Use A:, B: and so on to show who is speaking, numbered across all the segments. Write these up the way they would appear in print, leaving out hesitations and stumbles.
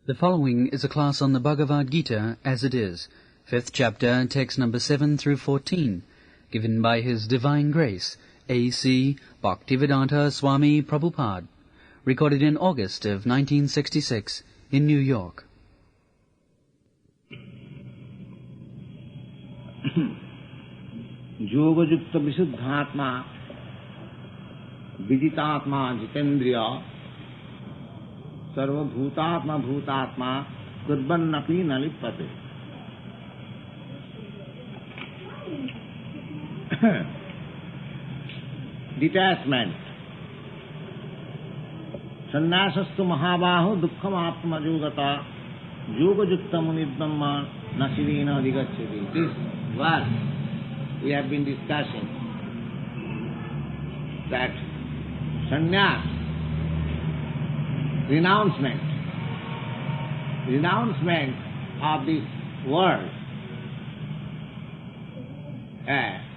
A: The following is a class on the Bhagavad Gita as it is, 5th chapter, text number 7 through 14, given by His Divine Grace, A.C. Bhaktivedanta Swami Prabhupada, recorded in August of 1966 in New York.
B: Yoga-yukta visuddhatma, viditatma jitendriya, sarvabhutatma bhutatma, kurbannapi nalipate. Detachment. Sannasastu mahabahu dukkham atmajogata, yoga-yukta munidhamma nasirena digacchati. This verse we have been discussing, that sannyas, renouncement of this world,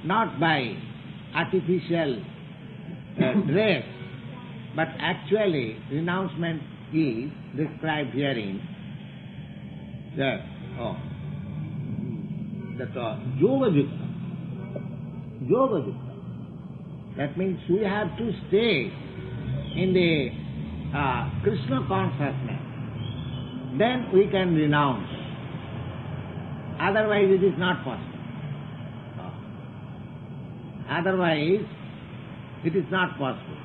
B: not by artificial dress, but actually renouncement is described herein. That yoga-yukta. Yoga-yukta. That means we have to stay in the Krishna consciousness. Then we can renounce. Otherwise it is not possible. Otherwise it is not possible.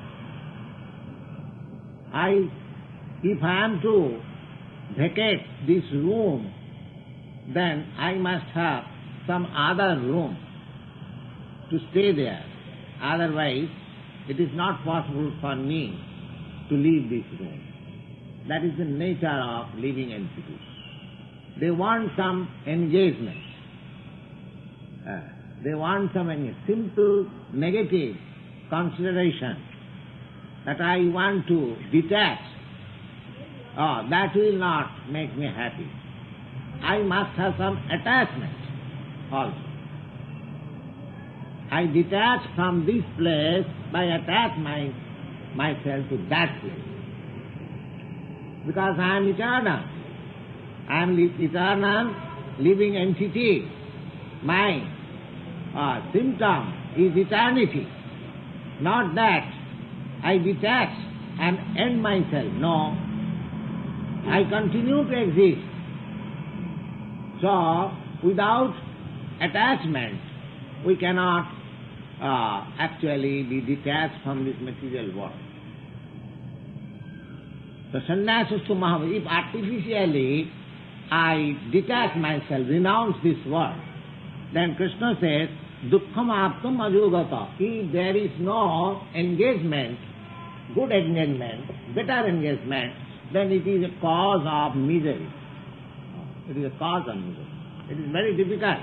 B: If I am to vacate this room, then I must have some other room to stay there. Otherwise, it is not possible for me to leave this room. That is the nature of living entities. They want some engagement. They want some simple negative consideration that I want to detach. That will not make me happy. I must have some attachment also. I detach from this place by attach myself to that place. Because I am eternal. I am eternal living entity. My symptom is eternity. Not that I detach and end myself. No. I continue to exist. So, without attachment, we cannot actually be detached from this material world. So sannyasistu mahav, if artificially I detach myself, renounce this world, then Krishna says, dukkham aptam ajogata. If there is no engagement, good engagement, better engagement, then it is a cause of misery. It is a cause of misery. It is very difficult.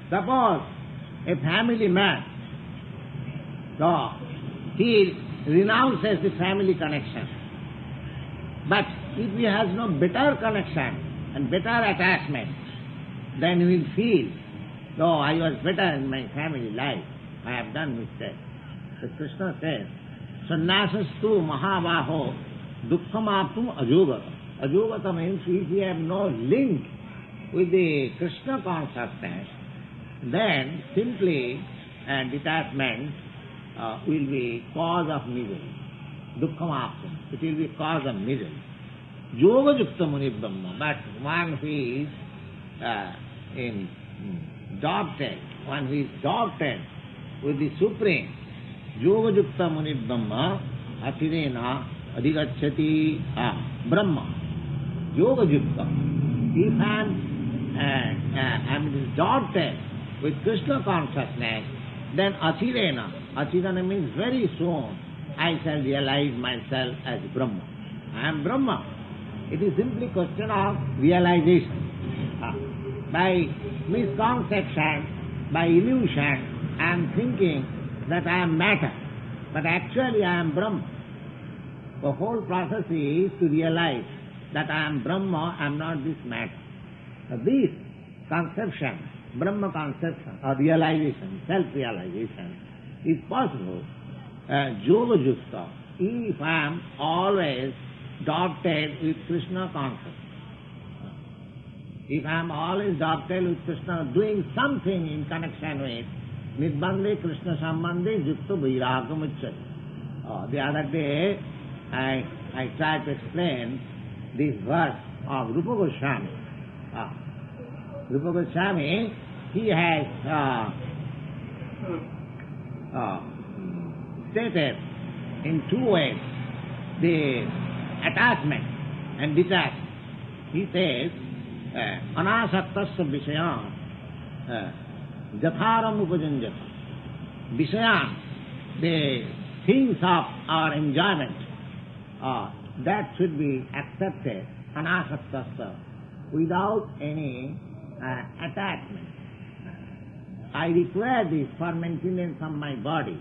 B: Suppose a family man, so he renounces the family connection. But if he has no better connection and better attachment, then he will feel, though I was better in my family life, I have done mistake. So Krishna says, sannasastu mahabaho dukkham aptum ajogata. Ajogata means if we have no link with the Krishna consciousness, then simply detachment will be cause of misery. Dukkham aptam. It will be cause of misery. Yoga yukta muni brahma. But one who is one who is adopted with the Supreme, yoga yukta muni brahma, atirena adhigacchati brahma. Yoga yukta. If I am adopted with Krishna consciousness, then atirena means very soon I shall realize myself as Brahma. I am Brahma. It is simply question of realization. By misconception, by illusion, I am thinking that I am matter, but actually I am Brahma. The whole process is to realize that I am Brahma, I am not this matter. This conception, Brahma conception or realization, self-realization is possible yoga-yukta if I am always dovetailed with Krishna consciousness, if I am always dovetailed with Krishna, doing something in connection with Nirbandhe Krishna Sambandhe Yukta Vairagam Uchchati. The other day, I tried to explain this verse of Rupa Goswami. Rupa Goswami, he has stated in two ways the attachment and detachment. He says, anasaktasya visayam jatharam upajanjata. Visayam, the things of our enjoyment, that should be accepted, anasaktasya, without any attachment. I require this for maintenance of my body,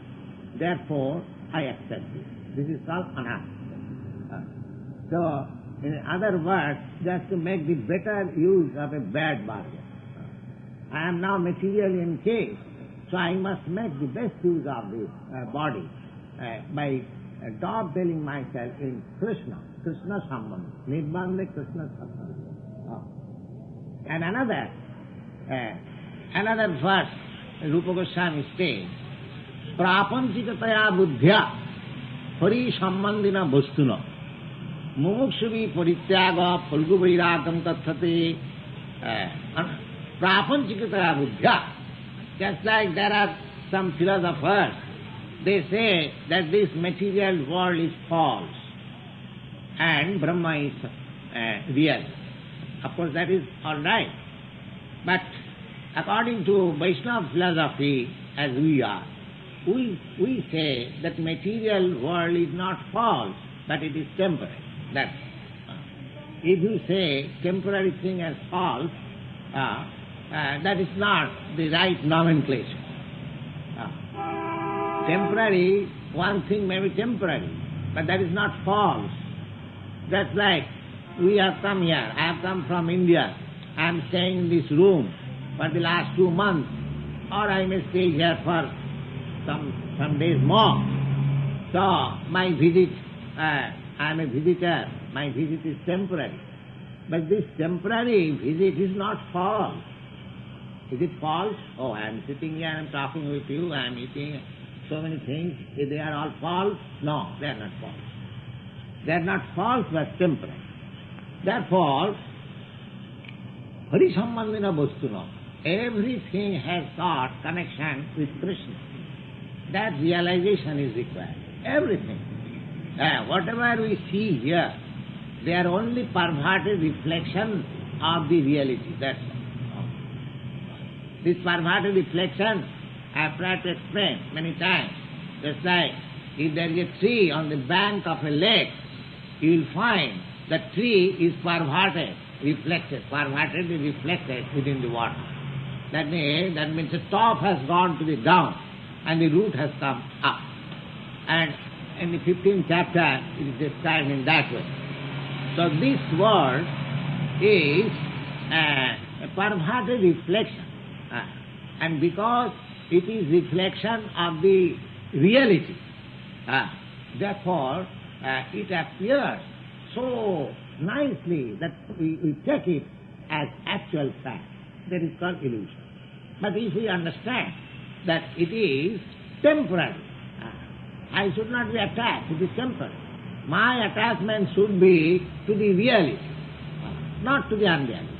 B: therefore I accept this. This is called anasakta. So, in other words, just to make the better use of a bad body. I am now materially encased, so I must make the best use of this body by dovetailing myself in Krishna, Krishna Sambandha, Nirbandhe Krishna Sambandha. And another verse, Rupa Goswami says, prapanchikataya buddhya hari sambandhina bhastuna mumukshvi parityaga phalgu vairagam tathate. Prapanchikataya buddhya. Just like there are some philosophers, they say that this material world is false and Brahma is real. Of course, that is all right. But according to Vaishnava philosophy, as we are, we say that material world is not false, but it is temporary. That's if you say temporary thing as false, that is not the right nomenclature. Temporary, one thing may be temporary, but that is not false. That's like we have come here. I have come from India. I am staying in this room for the last 2 months, or I may stay here for some days more. So my visit, I am a visitor. My visit is temporary. But this temporary visit is not false. Is it false? Oh, I am sitting here, I am talking with you, I am eating so many things. They are all false? No, they are not false. They are not false, but temporary. Therefore, Hari Sambandhina Bhastuna, everything has got connection with Krishna. That realization is required. Everything. Whatever we see here, they are only perverted reflection of the reality. That's all. This perverted reflection, I have tried to explain many times. Just like if there is a tree on the bank of a lake, you will find the tree is perverted, pervertedly reflected within the water. That means the top has gone to the down and the root has come up. And in the 15th chapter, it is described in that way. So this world is a perverted reflection. And because it is reflection of the reality, therefore it appears so nicely that we take it as actual fact. That is called illusion. But if we understand that it is temporary, I should not be attached, it is temporary. My attachment should be to the reality, not to the unreality.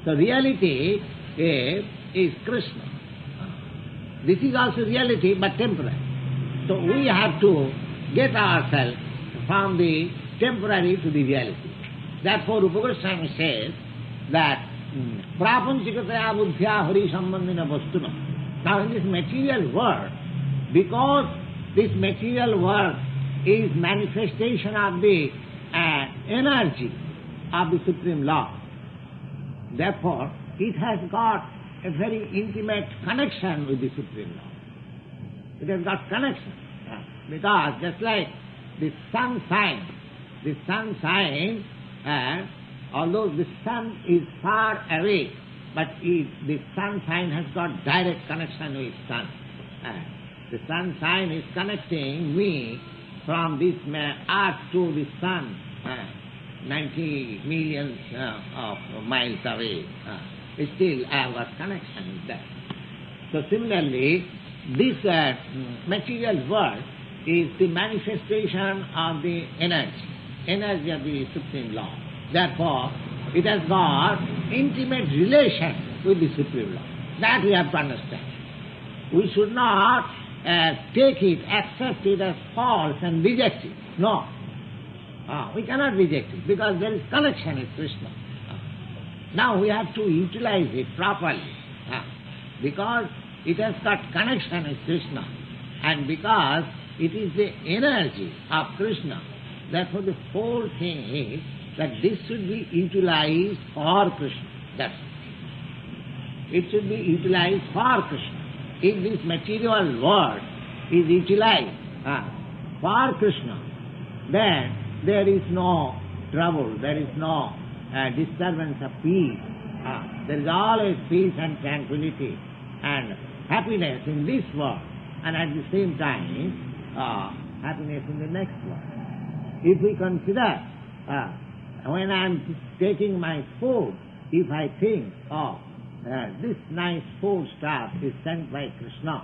B: So reality is Krishna. This is also reality, but temporary. So we have to get ourselves from the temporary to the reality. Therefore, Rupa Goswami says that prapanchikataya buddhya hari sambandhina bhastuna. Now in this material world, because this material world is manifestation of the energy of the Supreme Lord, therefore it has got a very intimate connection with the Supreme Lord. It has got connection. Because just like the sun shines, although the sun is far away, but the sunshine has got direct connection with sun. The sunshine is connecting me from this earth to the sun, 90 millions of miles away, still I have got connection with that. So similarly, this material world is the manifestation of the energy of the Supreme Law. Therefore, it has got intimate relation with the Supreme Law. That we have to understand. We should not take it, accept it as false and reject it. No. We cannot reject it because there is connection with Krishna. Now we have to utilize it properly because it has got connection with Krishna and because it is the energy of Krishna. Therefore the whole thing is that this should be utilized for Krishna. That's it. It should be utilized for Krishna. If this material world is utilized for Krishna, then there is no trouble, there is no disturbance of peace. There is always peace and tranquility and happiness in this world and at the same time happiness in the next world. If we consider when I am taking my food, if I think, this nice food stuff is sent by Krishna,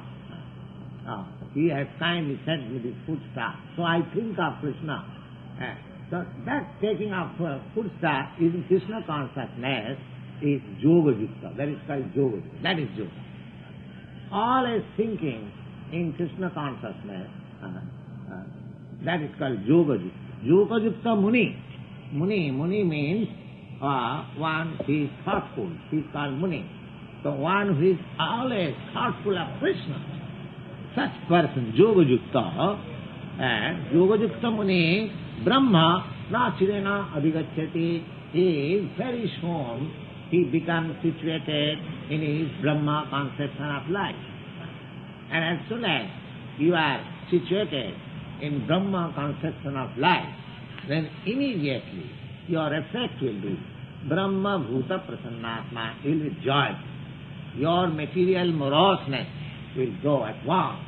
B: he has kindly sent me this food stuff, so I think of Krishna. So that taking of food stuff in Krishna consciousness is yoga yukta. That is called yoga. That is yoga. Always thinking in Krishna consciousness, that is called yoga yukta. Yoga yukta muni. Muni means one who is thoughtful. He is called muni. So one who is always thoughtful of Krishna, such person, yoga yukta, and yoga yukta muni, Brahma na chirena adhigachyati, is very soon he becomes situated in his Brahma conception of life. And as soon as you are situated in Brahma conception of life, then immediately your effect will be Brahma bhuta prasannatma, you will be joyful. Your material moroseness will go at once.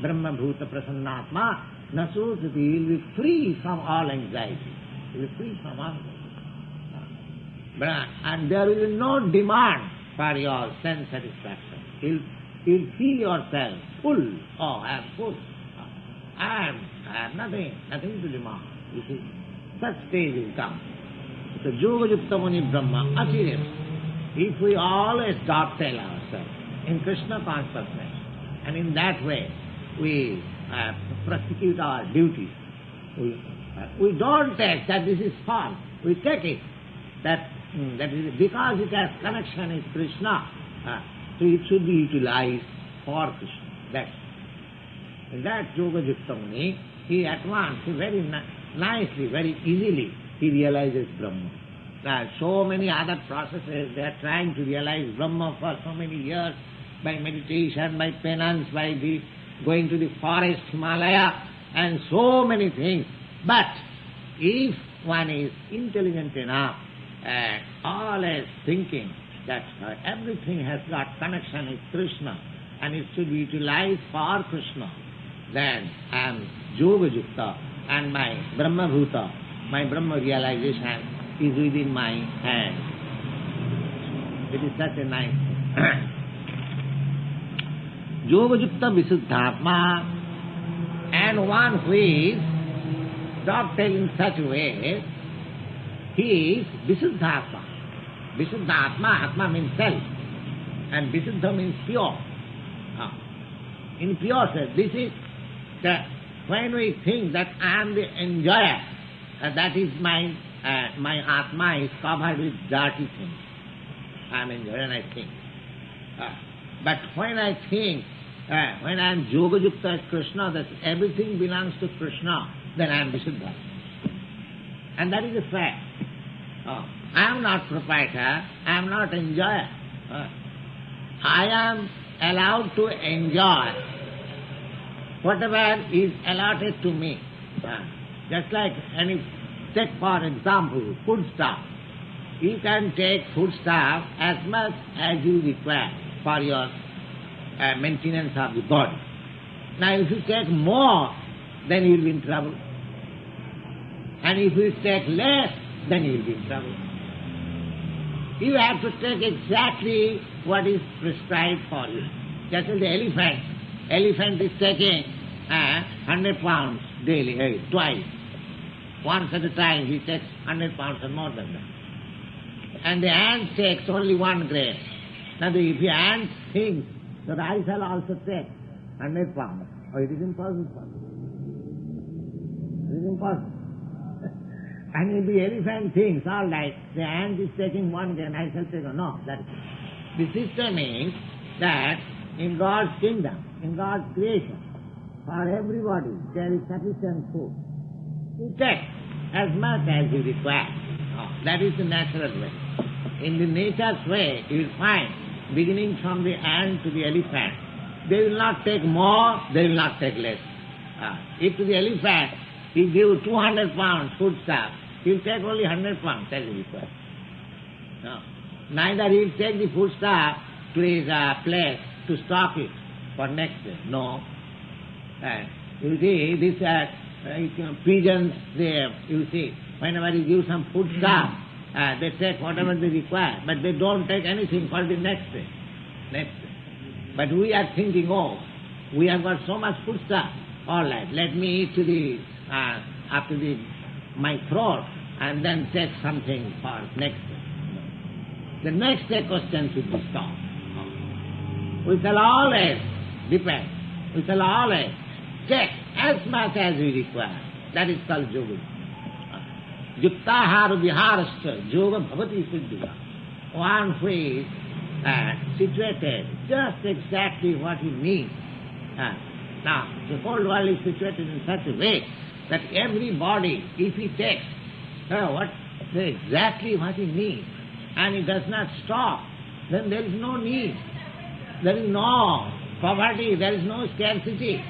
B: Brahma bhuta prasannatma, nasosati, you will be free from all anxiety. You will be free from all. And there will be no demand for your sense satisfaction. You'll feel yourself full. I am full. I have nothing to demand. You see, such stage will come. So yoga yukta muni Brahma achirena. If we always dovetail ourselves in Krishna consciousness, and in that way we prosecute our duties, we don't take that this is false. We take it that is because it has connection with Krishna, so it should be utilized for Krishna. In that yoga yukta muni, he at once, very nicely, very easily, he realizes Brahma. So many other processes, they are trying to realize Brahma for so many years, by meditation, by penance, by going to the forest, Himalaya, and so many things. But if one is intelligent enough and always thinking that everything has got connection with Krishna and it should be utilized for Krishna, then I am yoga yukta and my Brahma bhuta, my Brahma realization is within my hand. It is such a nice thing. Yoga yukta visuddhatma, and one who is dovetailed in such a way, he is visuddhatma. Visuddhatma, atma means self, and visuddha means pure. In pure self, this is that when we think that I am the enjoyer, that is my atma is covered with dirty things. I am enjoyer and I think. But when I think, when I am yoga yukta as Krishna, that everything belongs to Krishna, then I am Visuddha. And that is a fact. I am not proprietor, I am not enjoyer. I am allowed to enjoy whatever is allotted to me. Just like take for example, food stuff. You can take food stuff as much as you require for your maintenance of the body. Now if you take more then you will be in trouble. And if you take less, then you will be in trouble. You have to take exactly what is prescribed for you. Just as the elephant is taking 100 pounds daily, twice. Once at a time he takes 100 pounds and more than that. And the ant takes only 1 grain. Now if the ant thinks that I shall also take 100 pounds, it is impossible for me. It is impossible. And if the elephant thinks, all right, the ant is taking 1 grain, I shall take no. The system is that in God's kingdom, in God's creation, for everybody there is sufficient food. You take as much as you require. That is the natural way. In the nature's way, you will find, beginning from the ant to the elephant, they will not take more, they will not take less. If to the elephant he gives 200 pounds foodstuff, he will take only 100 pounds as he requires. No. Neither he will take the foodstuff to his place to stock it for next day. No. You see, these pigeons there, you see, whenever you give some foodstuff, they take whatever they require, but they don't take anything for the next day. But we are thinking, we have got so much foodstuff, all right, let me eat to up to my throat and then take something for next day. The next day question should be stopped. We shall always depend. We shall always take as much as we require. That is called yoga. Yuktahara viharascha yoga bhavati siddhya. One who is situated just exactly what he needs. Now, the whole world is situated in such a way that everybody, if he takes exactly what he needs, and he does not stop, then there is no need. There is no poverty, there is no scarcity.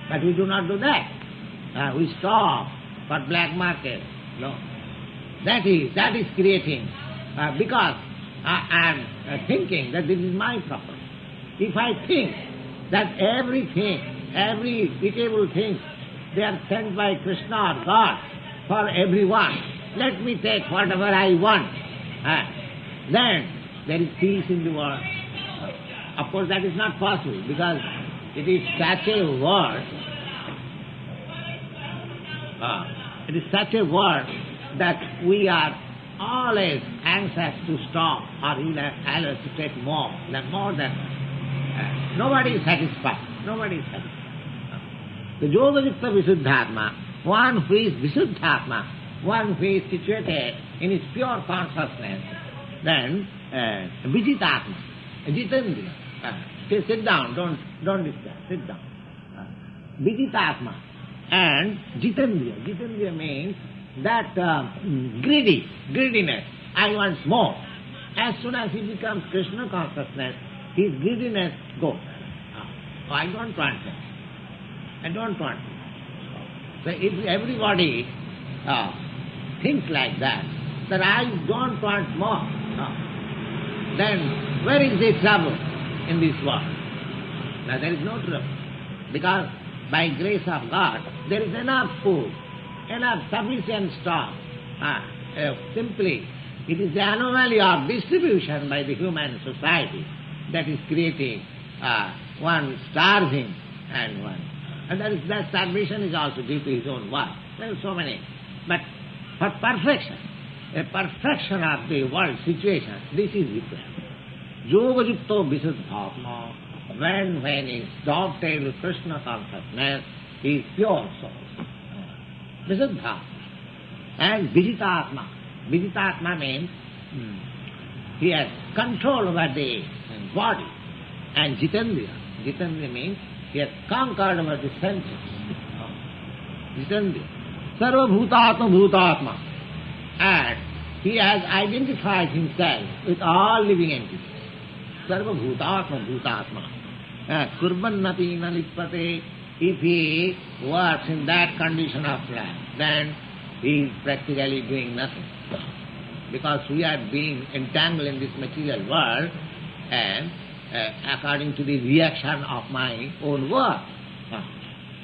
B: But we do not do that. We stop for black market. No. That is creating, because I am thinking that this is my property. If I think that everything, every eatable thing, they are sent by Krishna or God for everyone, let me take whatever I want, then there is peace in the world. Of course that is not possible, because it is such a world, that we are always anxious to stop or even anxious to take more than nobody is satisfied. Nobody is satisfied. The yoga yukta visuddhatma, one who is visuddhatma, one who is situated in his pure consciousness, then vijitatma, jitendriya. Sit down, don't disturb, sit down. Vijitatma and jitendriya. Jitendriya means that greediness. I want more. As soon as he becomes Krishna consciousness, his greediness goes. I don't want it. I don't want it. So if everybody thinks like that I don't want more, then where is the trouble in this world? Now there is no trouble. Because by grace of God, there is enough food, enough sufficient stock. Simply, it is the anomaly of distribution by the human society that is creating one starving and one. And that starvation is also due to his own work. There are so many. But for perfection, a perfection of the world situation, this is required. Yoga yukto visuddhatma, when he is dovetailed with Krishna consciousness, he is pure soul. Visuddhatma. And vijitatma. Vijitatma means he has control over the body. And jitendriya. Jitendriya means he has conquered over the senses. Jitendriya. Sarva bhutatma bhutatma. And he has identified himself with all living entities. Sarva bhutatma bhutatma. Kurbannapi na lipate. If he works in that condition of life, then he is practically doing nothing. Because we are being entangled in this material world and according to the reaction of my own work.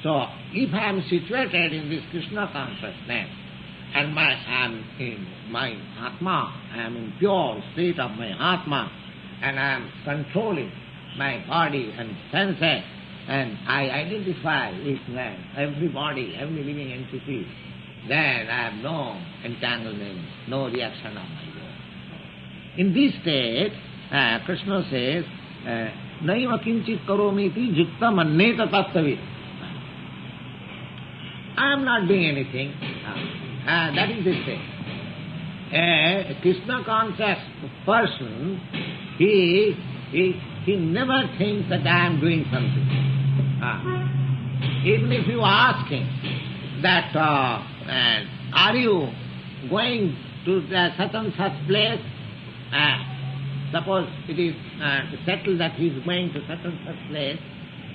B: So, if I am situated in this Krishna consciousness, and I am in my Atma, I am in pure state of my Atma, and I am controlling my body and senses, and I identify with every body, every living entity, then I have no entanglement, no reaction of my will. In this state, Krishna says, Naiva kinchit karomiti jukta manneta tattavit. I am not doing anything. That is the state. A Krishna conscious person, he never thinks that I am doing something. Even if you ask him that, are you going to such and such place, suppose it is settled that he is going to such and such place,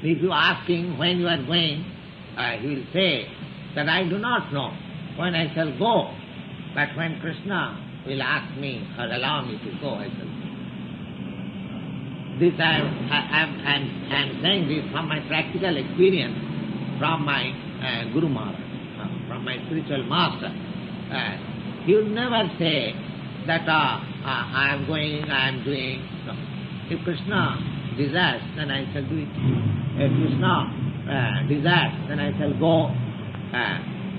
B: if you ask him when you are going, he will say that I do not know when I shall go, but when Krishna will ask me or allow me to go, I shall go. This I am saying this from my practical experience, from my Guru Maharaj, from my spiritual master. He will never say that I am going, I am doing. No. If Krishna desires, then I shall do it. If Krishna desires, then I shall go.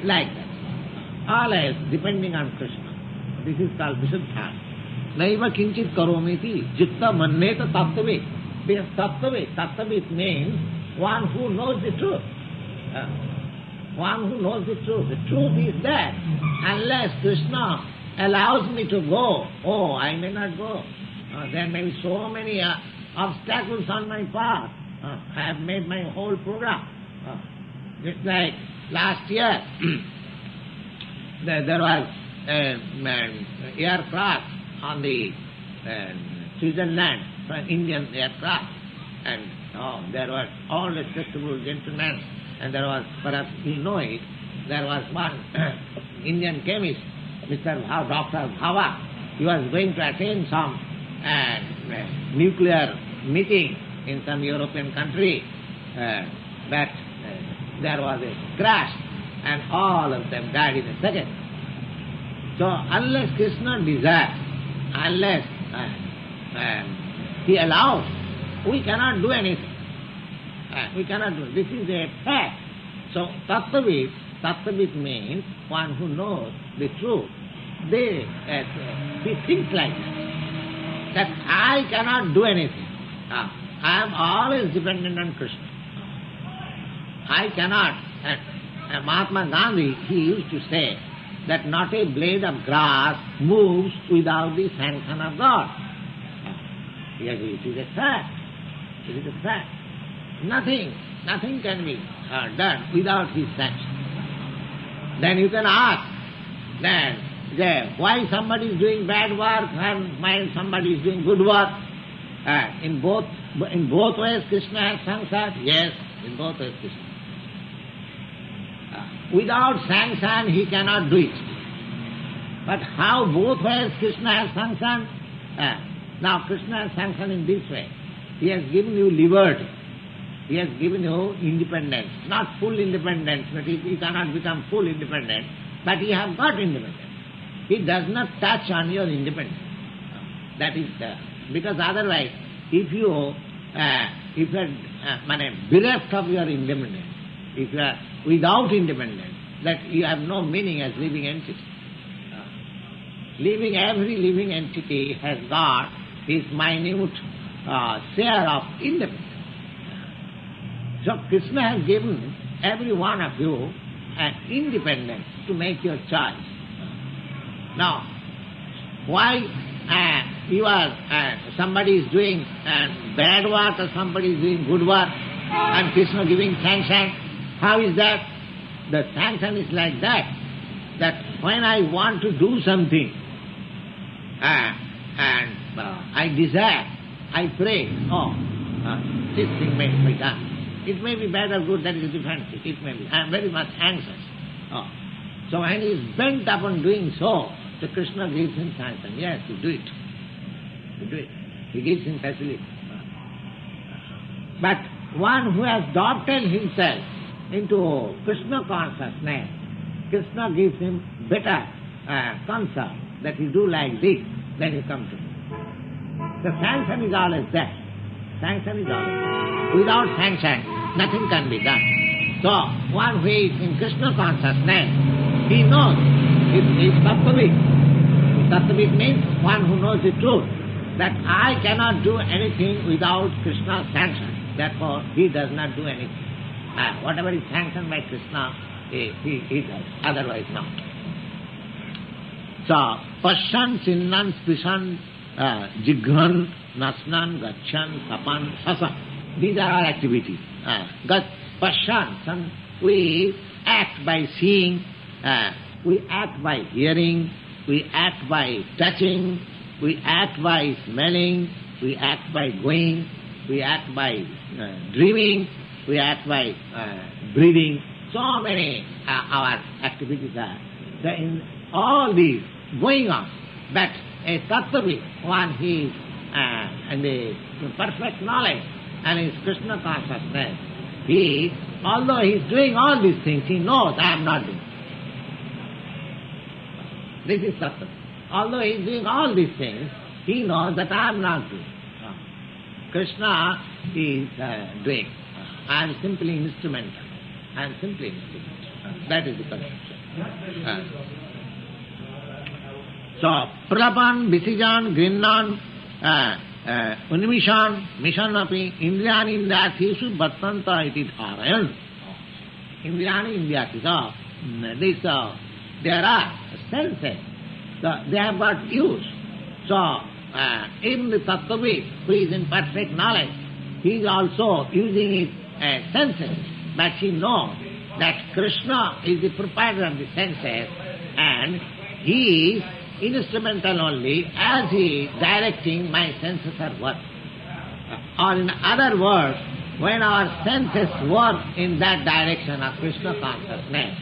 B: Like that. All else depending on Krishna. This is called Visuddha. Naiva kinchit karomiti jitta manneta tattavit. Because tattavit means one who knows the truth. One who knows the truth. The truth is that unless Krishna allows me to go, I may not go. There may be so many obstacles on my path. I have made my whole program. Just like last year, there was an aircraft on the Switzerland, an Indian aircraft, and there were all respectable gentlemen, and there was, perhaps you know it, there was one Indian chemist, Dr. Bhava. He was going to attend some nuclear meeting in some European country, but there was a crash, and all of them died in a second. So unless Krishna desires, unless he allows, we cannot do anything. We cannot do. This is a fact. So tattavit means one who knows the truth. He thinks like that I cannot do anything. I am always dependent on Krishna. I cannot. Mahatma Gandhi, he used to say that not a blade of grass moves without the sanction of God. Yes, it is a fact. It is a fact. Nothing can be done without his sanction. Then you can ask, why somebody is doing bad work and why somebody is doing good work? In both ways Krishna has sanctioned. Yes, in both ways Krishna. Without sanction he cannot do it. But how both ways Krishna has sanctioned? Now Krishna has sanctioned in this way. He has given you liberty. He has given you independence. Not full independence, but you cannot become full independent. But you have got independence. He does not touch on your independence. That is because otherwise, if you are bereft of your independence, if you are without independence, that you have no meaning as living entity. Every living entity has got his minute share of independence. So Krishna has given every one of you an independence to make your choice. Now, why somebody is doing bad work or somebody is doing good work and Krishna giving sanction? How is that? The sanction is like that when I want to do something and I desire, I pray, this thing may be done. It may be bad or good, that is a different thing. It may be. I am very much anxious. So when he is bent upon doing so, the Krishna gives him sanction. Yes, you do it. You do it. He gives him facility. But one who has adopted himself into Krishna consciousness, Krishna gives him better concern that he do like this, then he comes to me. The sanction is always there. Sanction is always there. Without sanction, nothing can be done. So, one who is in Krishna consciousness, he knows, he is Tattvik. Tattvik means one who knows the truth, that I cannot do anything without Krishna's sanction. Therefore, he does not do anything. Whatever is sanctioned by Krishna, he does. Otherwise, no. So, Pashan, Chinnan, Spishan, Jighan, Nasnan, Gachan, Tapan, Sasan. These are our activities. Pashan, we act by seeing, we act by hearing, we act by touching, we act by smelling, we act by going, we act by dreaming, we act by breathing. So many our activities are. In all these going on, but a Tattvik, one he is in the perfect knowledge and is Krishna consciousness, he, although he is doing all these things, he knows I am not doing. This is Tattvik. Although he is doing all these things, he knows that I am not doing. Krishna is doing. I am simply instrumental. I am simply instrumental. That is the conception. So, Pralapan, Visijan, Grinnan, Unimishan, Mishanapi, Indriyani Indriyathishu Bhattanta iti dharayan. Indriyani Indriyati. So, there are senses. So, they have got use. So, even the Tattvik, who is in perfect knowledge, he is also using his senses. But he knows that Krishna is the proprietor of the senses and he is instrumental only as he is directing my senses are working. Or in other words, when our senses work in that direction of Krishna consciousness,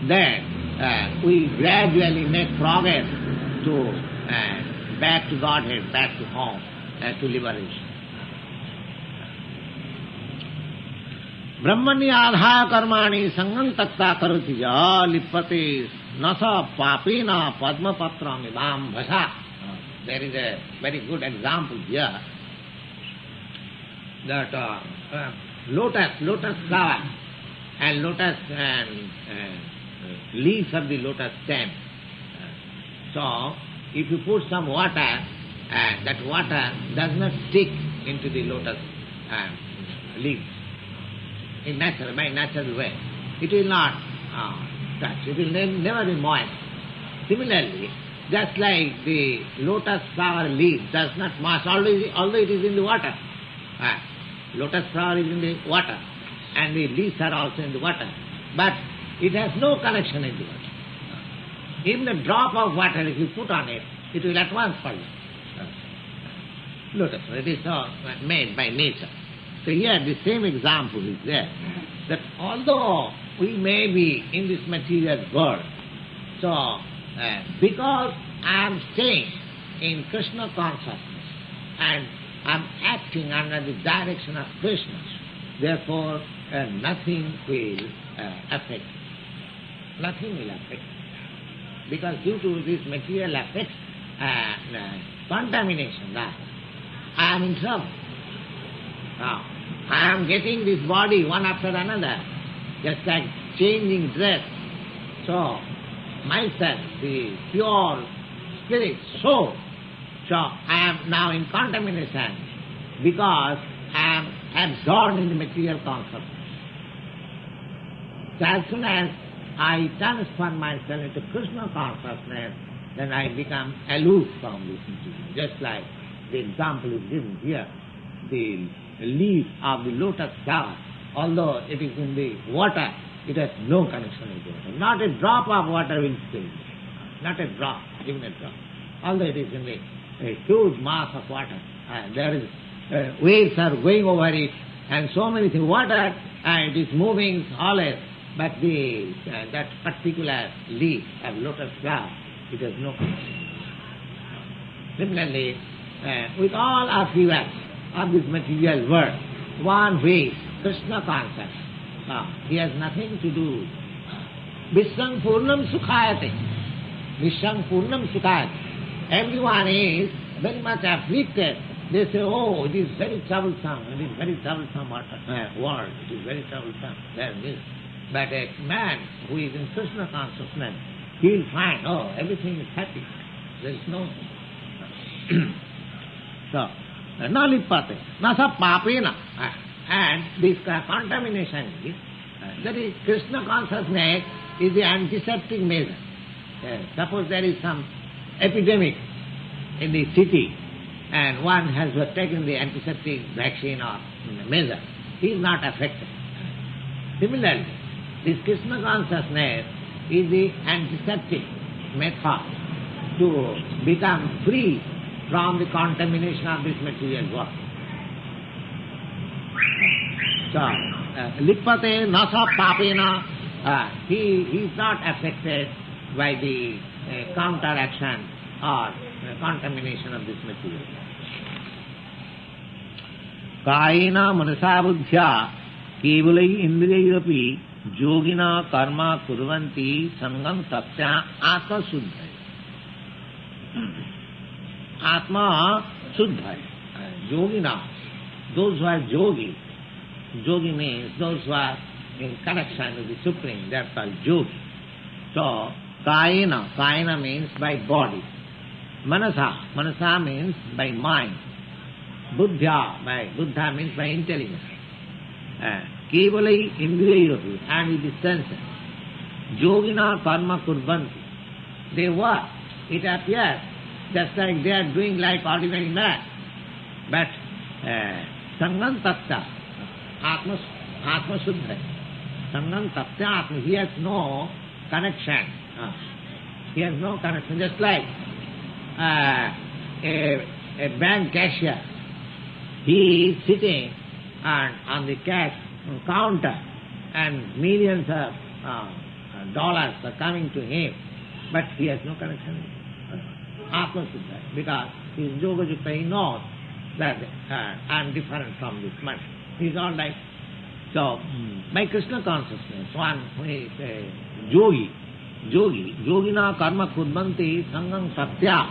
B: then we gradually make progress to back to Godhead, back to home, to liberation. Brahmani adhaya karmani sangam takta karoti ja lipati nasa papina padmapatra midam bhasa. There is a very good example here that lotus flower and lotus leaves of the lotus stem. So, if you put some water, that water does not stick into the lotus leaves. In by natural way. It will not touch. It will never be moist. Similarly, just like the lotus flower leaf does not moist, although it is in the water. Lotus flower is in the water, and the leaves are also in the water. But it has no connection in the water. Even a drop of water, if you put on it, it will at once fall. Lotus, it is made by nature. So here the same example is there, that although we may be in this material world, so because I am staying in Krishna consciousness and I am acting under the direction of Krishna, therefore nothing will affect. Nothing will affect. Because due to this material effects, contamination, I am in trouble. Now, I am getting this body one after another, just like changing dress. So, myself, the pure spirit, soul, so I am now in contamination because I am absorbed in the material consciousness. So as soon as I transfer myself into Krishna consciousness, then I become aloof from this material. Just like the example is given here, the leaf of the lotus flower, although it is in the water, it has no connection with the water. Not a drop of water will stay. Not a drop, even a drop. Although it is in a huge mass of water, there is waves are going over it, and so many things. Water, it is moving always, but that particular leaf of lotus flower, it has no connection. Similarly, with all affairs of this material world, one way, Krishna consciousness, He has nothing to do. Vishwam Purnam Sukhayate. Vishwam Purnam Sukhayate. Everyone is very much afflicted. They say, oh, it is very troublesome, it is very troublesome world, it is very troublesome. But a man who is in Krishna consciousness, he will find, oh, everything is happy. There is no... So, na lippate, na sa papena. And this contamination is, that is, Krishna consciousness is the antiseptic measure. Suppose there is some epidemic in the city, and one has taken the antiseptic vaccine or measure, he is not affected. Similarly, this Krishna consciousness is the antiseptic method to become free from the contamination of this material world. So, lippate nasa papena, he is not affected by the counteraction or contamination of this material. Kayena manasa buddhya kevalai indriyapi yogina karma kurvanti sangam tatya atma suddhaya. Atma suddhaya. Yogina, those who are yogi. Yogi means those who are in connection with the Supreme, they are called yogi. So, kayena means by body. Manasa means by mind. Buddha means by intelligence. Kevalai indriyayopi, and with the senses. Yogina karma kurvanti. They work. It appears just like they are doing like ordinary man. But sangam tattva, atma suddha. Sangam tattva atma, he has no connection. He has no connection. Just like a bank cashier, he is sitting on the cash counter and millions of dollars are coming to him, but he has no connection. Atma Suddha, because he is yoga jukta, he knows that I am different from this money. He is all right. So, by Krishna consciousness, one who is a yogina karma kurvanti sangam satya,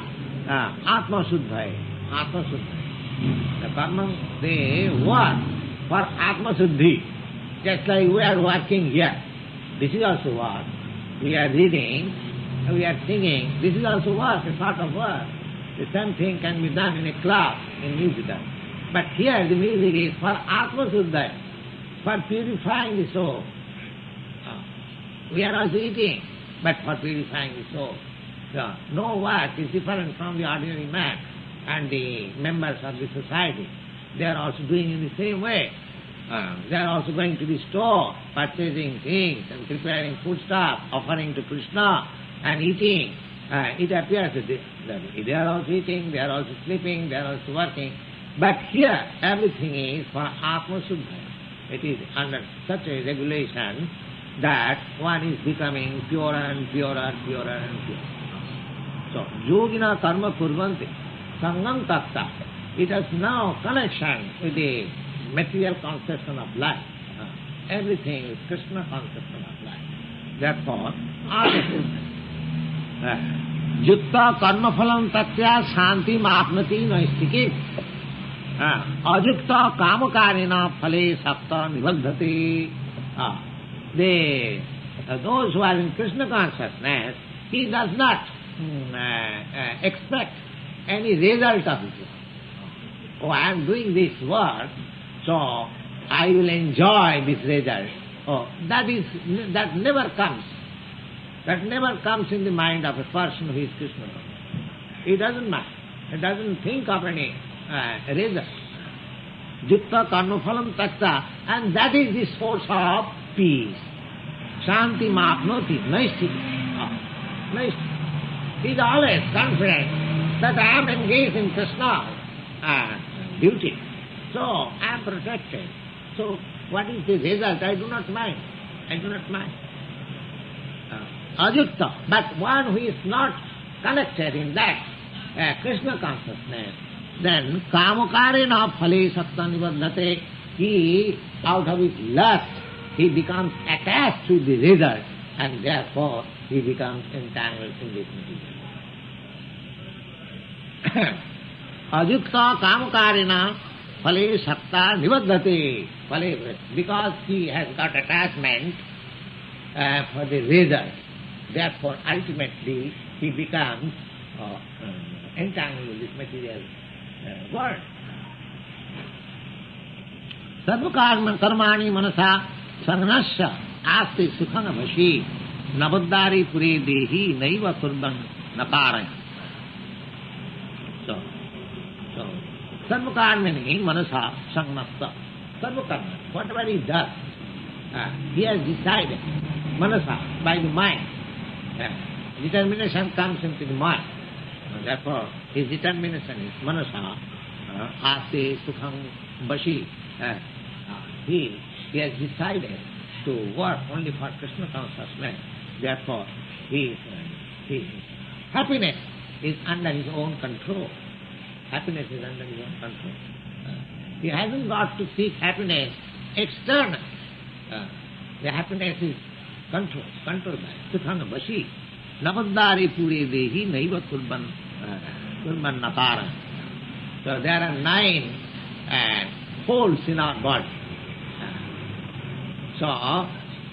B: atma suddhaya, atma suddhaya. The karma, they work for atma suddhi. Just like we are working here. This is also work. We are reading, we are singing. This is also work, a sort of work. The same thing can be done in a club, in musical. But here the music is for atma suddhaya, for purifying the soul. We are also eating, but for purifying the soul. So, no work is different from the ordinary man and the members of the society. They are also doing in the same way. They are also going to the store, purchasing things and preparing foodstuff, offering to Krishna and eating. It appears that they are also eating, they are also sleeping, they are also working. But here, everything is for Atma Suddha. It is under such a regulation that one is becoming purer and purer and purer and purer. So, yogina karma kurvanti, sangam tatta. It has now connection with the material conception of life. Everything is Krishna conception of life. Therefore, jukta karma phalam tatya shanti apnati naistikit. Ajukta kamakarina phale sapta nibadhati. Those who are in Krishna consciousness, he does not expect any result of it. Oh, I am doing this work, so I will enjoy this result. Oh, that never comes. That never comes in the mind of a person who is Krishna. He doesn't mind. He doesn't think of any result. Jutta karmaphalam takta, and that is the source of peace. Shanti mapnoti, naisthiti. He is always confident that I am engaged in Krishna duty. So, I am protected. So, what is the result? I do not mind. Ajukta. But one who is not connected in that Krishna consciousness, then kamakare na phale satta nibadhate, he, out of his lust, he becomes attached to the result, and therefore he becomes entangled in this material. Ajukta kamakarina phale sakta nibaddhate. Because he has got attachment for the result, therefore ultimately he becomes entangled in this material world. Sarva karmani manasa sangnasya aste sukhang vashi nabaddari pure dehi naiva kurban nakaraya. So sarva karmani manasa sangnasya. Sarva karma, whatever he does, he has decided, manasa, by the mind. Determination comes into the mind. Therefore, his determination is manasa, ase sukhang vashi. He has decided to work only for Krishna consciousness. Therefore, his happiness is under his own control. Happiness is under his own control. He hasn't got to seek happiness external. The happiness is controlled by Sukhang Vashi. Nabaddari pure dehi naiva kurban nakara. So there are 9 holes in our body. So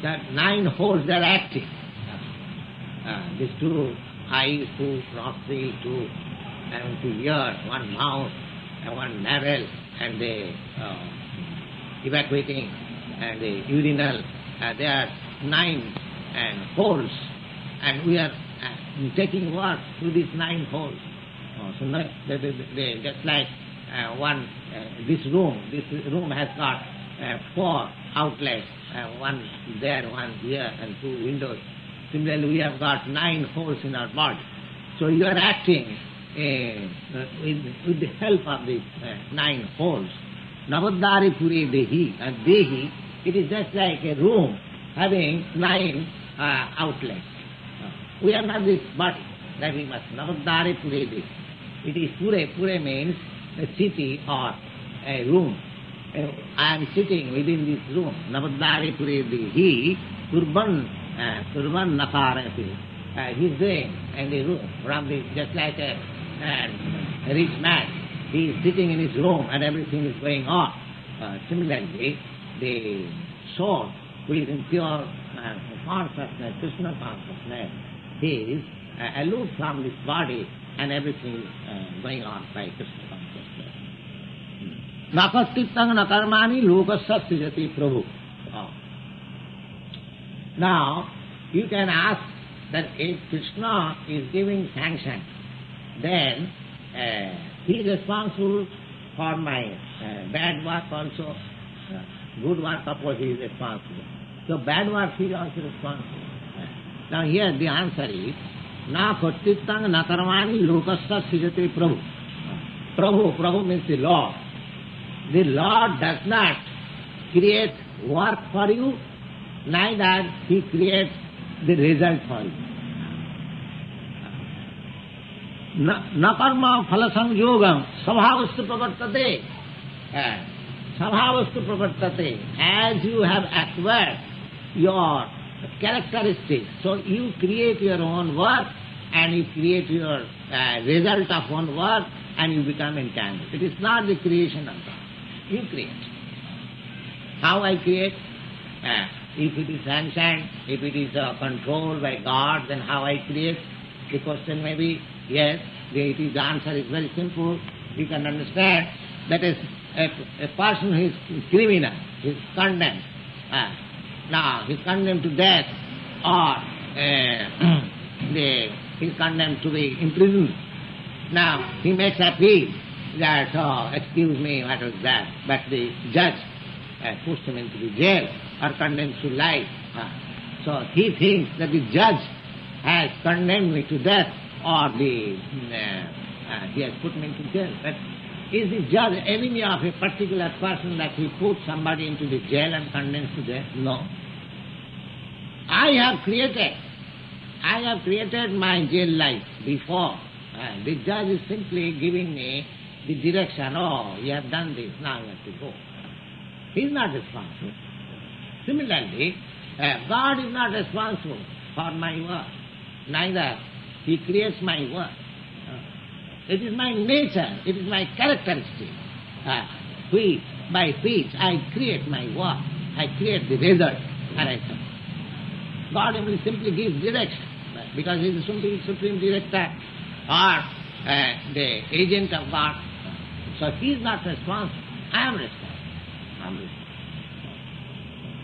B: that 9 holes, they are active. These 2 eyes, 2 nostrils, 2 ears, 1 mouth, and 1 navel, and the evacuating and the urinal. There are 9 holes, and we are taking work through these 9 holes. So they just like this room has got 4 outlets, 1 there, 1 here, and 2 windows. Similarly, we have got 9 holes in our body. So you are acting with the help of these 9 holes. Navaddari pure dehi, and dehi, it is just like a room having 9 outlets. We are not this body, that we must. Navaddari pure dehi. It is pure. Pure means a city or a room. I am sitting within this room. Navaddari pure dehi, kurban nakarati. He is doing in the room, from the, just like a rich man. He is sitting in his room and everything is going on. Similarly, the soul, who is in pure consciousness, Krishna consciousness, he is aloof from this body and everything is going on by Krishna consciousness. Nakastitang nakarmani lokasya srijati prabhu. Now, you can ask that if Krishna is giving sanction, then he is responsible for my bad work also. Good work, of course, he is responsible. So bad work, he is also responsible. Now here the answer is, na kattitang na karmani lokasya srijati prabhu. Prabhu means the Lord. The Lord does not create work for you, neither he creates the result for you. Na karma phala sanjogam svabhavastu pravartate. Svabhavastu pravartate. As you have acquired your characteristics, so you create your own work and you create your result of own work and you become entangled. It is not the creation of God. You create. How I create? If it is sanctioned, if it is controlled by God, then how I create? The question may be, yes, the answer is very simple. You can understand that is a person who is criminal, he is condemned. Now, he is condemned to death, or he is condemned to be imprisoned. Now, he makes appeal that, excuse me, what was that? But the judge puts him into the jail or condemns to life. So he thinks that the judge has condemned me to death, or he has put me into jail. But is the judge enemy of a particular person that he puts somebody into the jail and condemns to death? No. I have created my jail life before. The judge is simply giving me the direction, oh, you have done this, now you have to go. He is not responsible. Similarly, God is not responsible for my work. Neither He creates my work. It is my nature, it is my characteristic. By which I create my work, I create the result, and I come. God only simply gives direction, because He is the supreme director or the agent of God. So He is not responsible. I am responsible.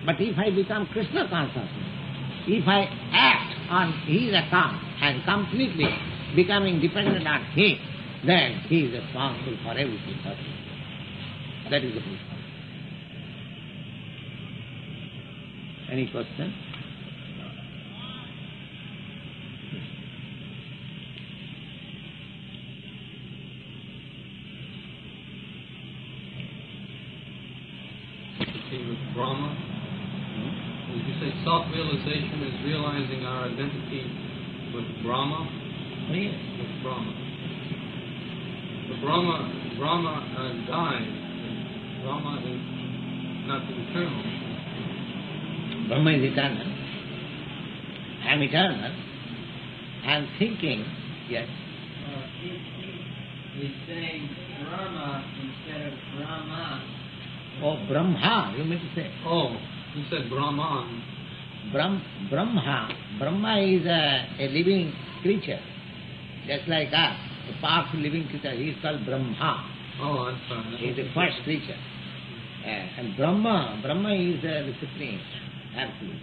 B: But if I become Krishna consciousness, if I act on His account and completely becoming dependent on Him, then He is responsible for everything. That is the principle. Any question?
C: With Brahma, would you say self-realization is realizing our identity with Brahma?
B: Yes.
C: With Brahma. The Brahma dies. And Brahma is not eternal.
B: Brahma is eternal. I am eternal. I am thinking, yes.
D: He's saying Brahma instead of Brahma.
B: Oh, Brahma, you mean to say?
C: Oh, you said Brahman.
B: Brahma is a living creature, just like us, a powerful living creature. He is called Brahma.
C: Oh, I'm sorry.
B: He is the first creature. And Brahma is the supreme, absolute.